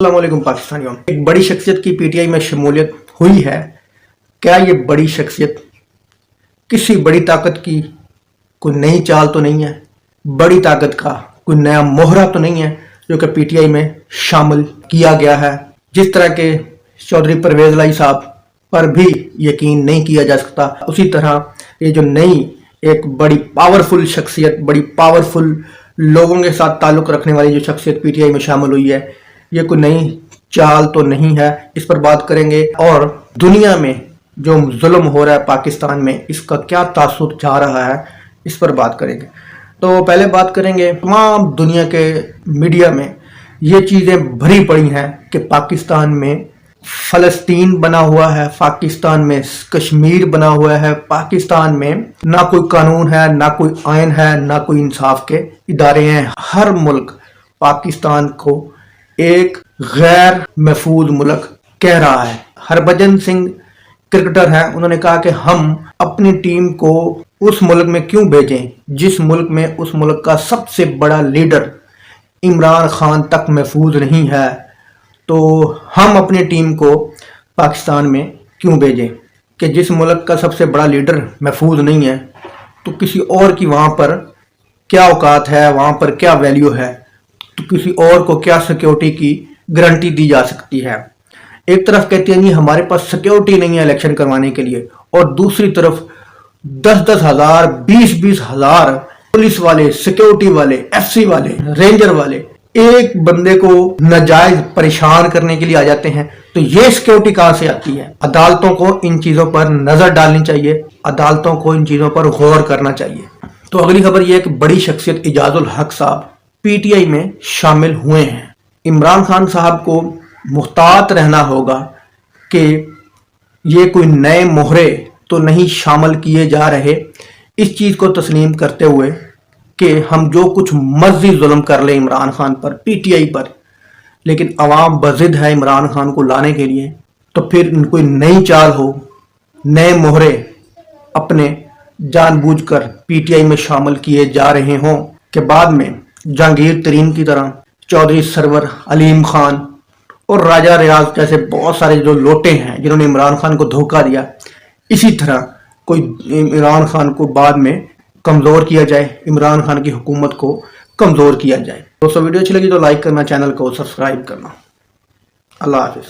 अस्सलामुअलैकुम पाकिस्तानियों। एक बड़ी शख्सियत की पीटीआई में शमूलियत हुई है। क्या ये बड़ी शख्सियत किसी बड़ी ताकत की कोई नई चाल तो नहीं है? बड़ी ताकत का कोई नया मोहरा तो नहीं है जो कि पीटीआई में शामिल किया गया है? जिस तरह के चौधरी परवेज लाई साहब पर भी यकीन नहीं किया जा सकता, उसी तरह ये जो नई एक बड़ी पावरफुल शख्सियत, बड़ी पावरफुल लोगों के साथ ताल्लुक़ रखने वाली जो शख्सियत पीटीआई में शामिल हुई है, ये कोई नई चाल तो नहीं है। इस पर बात करेंगे और दुनिया में जो जुल्म हो रहा है पाकिस्तान में, इसका क्या तासुर जा रहा है, इस पर बात करेंगे। तो पहले बात करेंगे, तमाम दुनिया के मीडिया में ये चीज़ें भरी पड़ी हैं कि पाकिस्तान में फ़लस्तीन बना हुआ है, पाकिस्तान में कश्मीर बना हुआ है, पाकिस्तान में ना कोई कानून है, ना कोई आइन है, ना कोई इंसाफ के इदारे हैं। हर मुल्क पाकिस्तान को एक गैर महफूज मुल्क कह रहा है। हरभजन सिंह क्रिकेटर हैं, उन्होंने कहा कि हम अपनी टीम को उस मुल्क में क्यों भेजें जिस मुल्क में उस मुल्क का सबसे बड़ा लीडर इमरान खान तक महफूज नहीं है, तो हम अपनी टीम को पाकिस्तान में क्यों भेजें कि जिस मुल्क का सबसे बड़ा लीडर महफूज नहीं है, तो किसी और की वहाँ पर क्या औकात है, वहाँ पर क्या वैल्यू है, तो किसी और को क्या सिक्योरिटी की गारंटी दी जा सकती है। एक तरफ कहते हैं जी हमारे पास सिक्योरिटी नहीं है इलेक्शन करवाने के लिए, और दूसरी तरफ 10-10 हज़ार 20-20 हज़ार पुलिस वाले, सिक्योरिटी वाले, एफसी वाले, रेंजर वाले एक बंदे को नाजायज परेशान करने के लिए आ जाते हैं। तो ये सिक्योरिटी कहाँ से आती है? अदालतों को इन चीज़ों पर नज़र डालनी चाहिए, अदालतों को इन चीज़ों पर गौर करना चाहिए। तो अगली खबर ये है कि बड़ी शख्सियत इजाजुल हक साहब पीटीआई में शामिल हुए हैं। इमरान खान साहब को मुहतात रहना होगा कि ये कोई नए मोहरे तो नहीं शामिल किए जा रहे, इस चीज़ को तस्लीम करते हुए कि हम जो कुछ मर्जी जुल्म कर ले इमरान खान पर, पीटीआई पर, लेकिन अवाम बज़िद है इमरान खान को लाने के लिए। तो फिर कोई नई चाल हो, नए मोहरे अपने जानबूझकर पीटीआई में शामिल किए जा रहे हों कि बाद में जहांगीर तरीन की तरह, चौधरी सरवर अलीम खान और राजा रियाज जैसे बहुत सारे जो लोटे हैं जिन्होंने इमरान खान को धोखा दिया, इसी तरह कोई इमरान खान को बाद में कमज़ोर किया जाए, इमरान खान की हुकूमत को कमज़ोर किया जाए। दोस्तों वीडियो अच्छी लगी तो लाइक करना, चैनल को सब्सक्राइब करना। अल्लाह हाफिज़।